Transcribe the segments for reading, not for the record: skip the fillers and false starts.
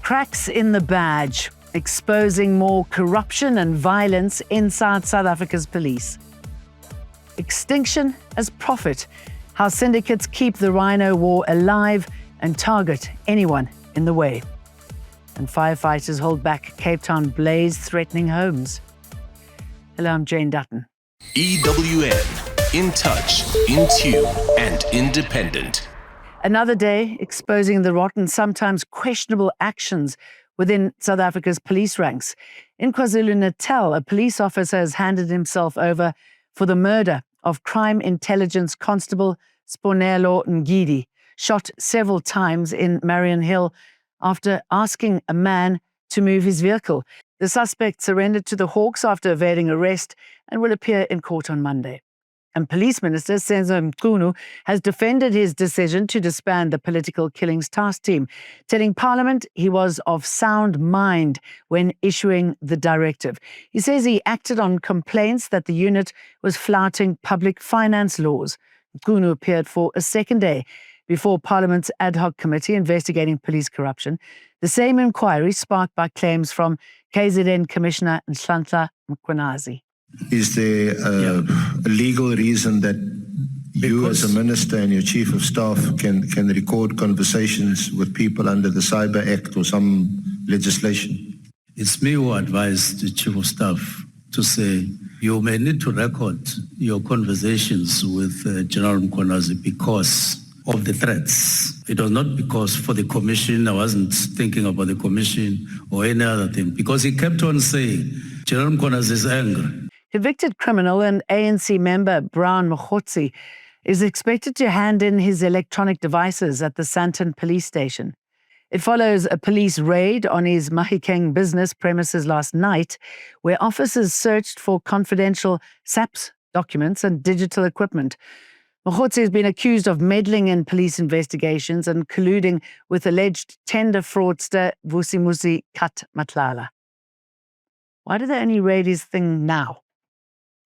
Cracks in the badge, exposing more corruption and violence inside South Africa's police. Extinction as profit, how syndicates keep the Rhino war alive and target anyone in the way. And firefighters hold back Cape Town blaze threatening homes. Hello, I'm Jane Dutton. EWN, in touch, in tune, and independent. Another day exposing the rotten, sometimes questionable actions within South Africa's police ranks. In KwaZulu-Natal, a police officer has handed himself over for the murder of crime intelligence constable Sponelo Ngidi, shot several times in Marion Hill after asking a man to move his vehicle. The suspect surrendered to the Hawks after evading arrest and will appear in court on Monday. And Police Minister Senzo Mchunu has defended his decision to disband the Political Killings Task Team, telling Parliament he was of sound mind when issuing the directive. He says he acted on complaints that the unit was flouting public finance laws. Mchunu appeared for a second day before Parliament's ad hoc committee investigating police corruption, the same inquiry sparked by claims from KZN Commissioner Nhlanhla Mkhwanazi. Is there a legal reason that you as a minister and your chief of staff can record conversations with people under the Cyber Act or some legislation? It's me who advised the chief of staff to say, you may need to record your conversations with General Mkhwanazi because of the threats. It was not because for the commission, I wasn't thinking about the commission or any other thing, because he kept on saying, General Mkhwanazi is angry. Convicted criminal and ANC member Brown Mokgotsi is expected to hand in his electronic devices at the Sandton police station. It follows a police raid on his Mahikeng business premises last night, where officers searched for confidential SAPS documents and digital equipment. Mokgotsi has been accused of meddling in police investigations and colluding with alleged tender fraudster Vusimuzi Kat Matlala. Why do they only raid his thing now?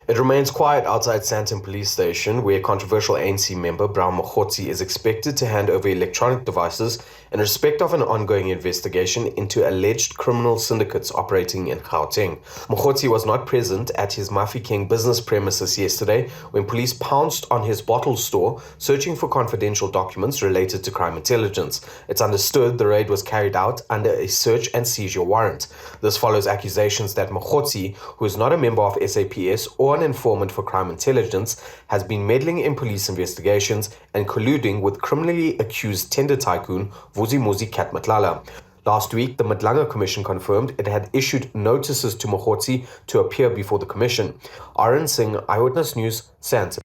It remains quiet outside Sandton Police Station, where controversial ANC member Brown Mokgotsi is expected to hand over electronic devices in respect of an ongoing investigation into alleged criminal syndicates operating in Gauteng. Mokgotsi was not present at his Mahikeng business premises yesterday when police pounced on his bottle store, searching for confidential documents related to crime intelligence. It's understood the raid was carried out under a search and seizure warrant. This follows accusations that Mokgotsi, who is not a member of SAPS or an informant for crime intelligence, has been meddling in police investigations and colluding with criminally accused tender tycoon Vusimuzi Kat Matlala. Last week, the Madlanga Commission confirmed it had issued notices to Mokgotsi to appear before the commission. Arun Singh, Eyewitness News, Sandton.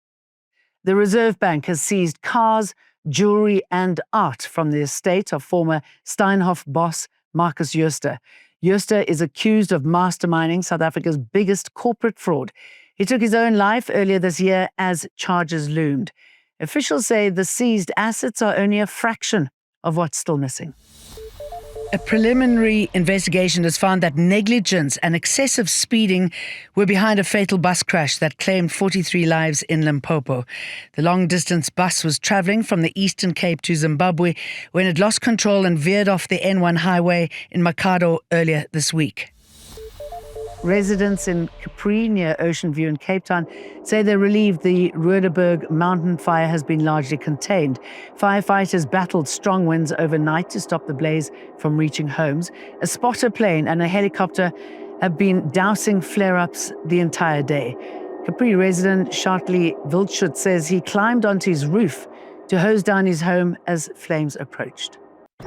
The Reserve Bank has seized cars, jewelry and art from the estate of former Steinhoff boss Marcus Jooste. Jooste is accused of masterminding South Africa's biggest corporate fraud. He took his own life earlier this year as charges loomed. Officials say the seized assets are only a fraction of what's still missing. A preliminary investigation has found that negligence and excessive speeding were behind a fatal bus crash that claimed 43 lives in Limpopo. The long-distance bus was travelling from the Eastern Cape to Zimbabwe when it lost control and veered off the N1 highway in Makado earlier this week. Residents in Capri, near Ocean View in Cape Town, say they're relieved the Ruederberg mountain fire has been largely contained. Firefighters battled strong winds overnight to stop the blaze from reaching homes. A spotter plane and a helicopter have been dousing flare-ups the entire day. Capri resident Shartley Wildschut says he climbed onto his roof to hose down his home as flames approached.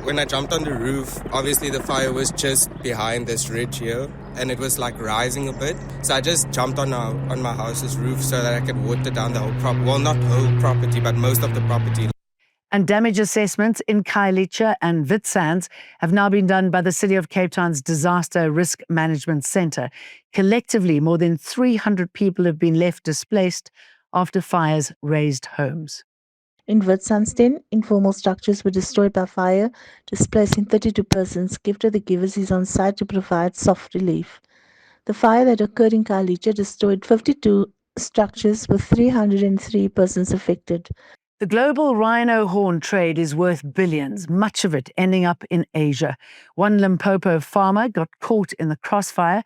When I jumped on the roof, obviously the fire was just behind this ridge here and it was like rising a bit. So I just jumped on my house's roof so that I could water down the whole property. Well, not whole property, but most of the property. And damage assessments in Khayelitsha and Witsands have now been done by the City of Cape Town's Disaster Risk Management Centre. Collectively, more than 300 people have been left displaced after fires razed homes. In Witwatersrand, informal structures were destroyed by fire, displacing 32 persons. Gift of the Givers is on site to provide soft relief. The fire that occurred in Khayelitsha destroyed 52 structures with 303 persons affected. The global rhino horn trade is worth billions, much of it ending up in Asia. One Limpopo farmer got caught in the crossfire.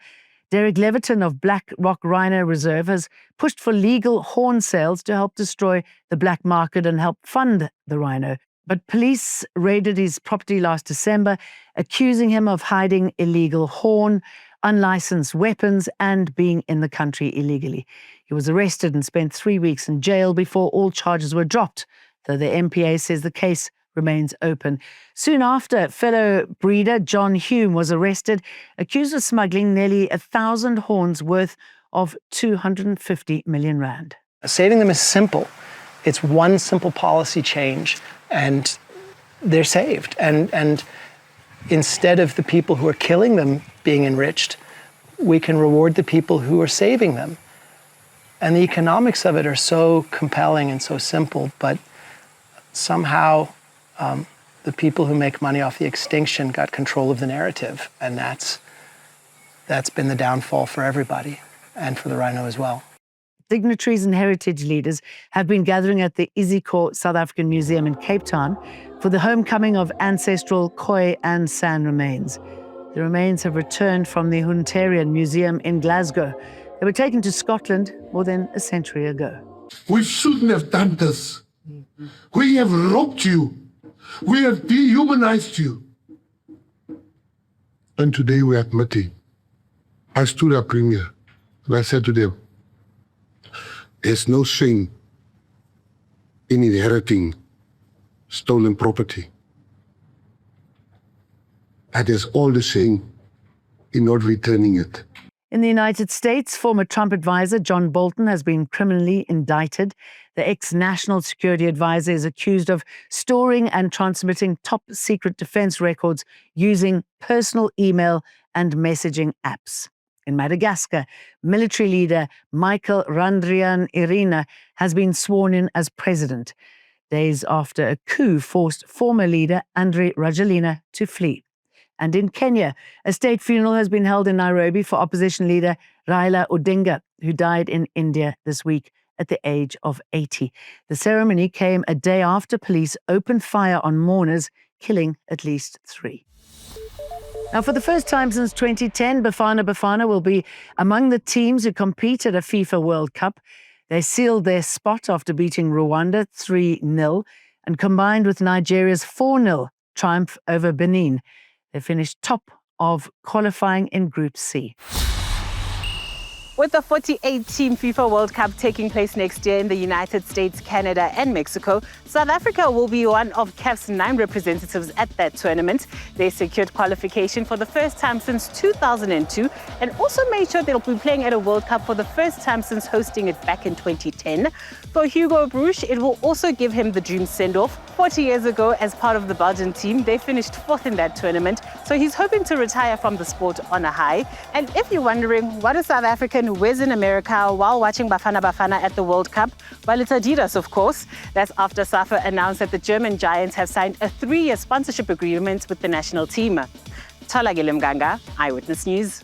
Derek Leviton of Black Rock Rhino Reserve has pushed for legal horn sales to help destroy the black market and help fund the rhino. But police raided his property last December, accusing him of hiding illegal horn, unlicensed weapons, and being in the country illegally. He was arrested and spent 3 weeks in jail before all charges were dropped, though the MPA says the case remains open. Soon after, fellow breeder John Hume was arrested, accused of smuggling nearly 1,000 horns worth of 250 million rand. Saving them is simple. It's one simple policy change, and they're saved. And instead of the people who are killing them being enriched, we can reward the people who are saving them. And the economics of it are so compelling and so simple, but somehow the people who make money off the extinction got control of the narrative, and that's been the downfall for everybody, and for the rhino as well. Dignitaries and heritage leaders have been gathering at the Iziko South African Museum in Cape Town for the homecoming of ancestral Khoi and San remains. The remains have returned from the Hunterian Museum in Glasgow. They were taken to Scotland more than a century ago. We shouldn't have done this. We have robbed you. We have dehumanized you. And today we are admitting. I stood up, Premier, and I said to them, there's no shame in inheriting stolen property. And there's all the shame in not returning it. In the United States, former Trump advisor John Bolton has been criminally indicted. The ex-national security advisor is accused of storing and transmitting top-secret defense records using personal email and messaging apps. In Madagascar, military leader Michael Randrianirina has been sworn in as president, days after a coup forced former leader Andry Rajoelina to flee. And in Kenya, a state funeral has been held in Nairobi for opposition leader Raila Odinga, who died in India this week at the age of 80. The ceremony came a day after police opened fire on mourners, killing at least 3. Now, for the first time since 2010, Bafana Bafana will be among the teams who compete at a FIFA World Cup. They sealed their spot after beating Rwanda 3-0 and combined with Nigeria's 4-0 triumph over Benin. They finished top of qualifying in Group C. With the 48-team FIFA World Cup taking place next year in the United States, Canada and Mexico, South Africa will be one of CAF's 9 representatives at that tournament. They secured qualification for the first time since 2002 and also made sure they'll be playing at a World Cup for the first time since hosting it back in 2010. For Hugo Broos, it will also give him the dream send-off. 40 years ago, as part of the Belgian team, they finished 4th in that tournament, so he's hoping to retire from the sport on a high. And if you're wondering, what is South African wears in America while watching Bafana Bafana at the World Cup? Well, it's Adidas, of course. That's after SAFA announced that the German Giants have signed a 3-year sponsorship agreement with the national team. Tola Gilimganga, Eyewitness News.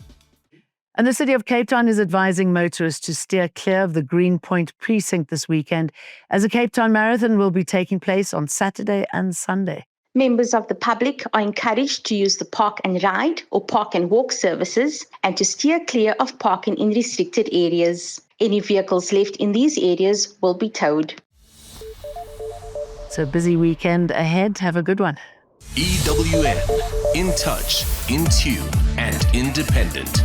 And the city of Cape Town is advising motorists to steer clear of the Greenpoint precinct this weekend, as a Cape Town Marathon will be taking place on Saturday and Sunday. Members of the public are encouraged to use the park and ride or park and walk services and to steer clear of parking in restricted areas. Any vehicles left in these areas will be towed. So busy weekend ahead. Have a good one. EWN, in touch, in tune, and independent.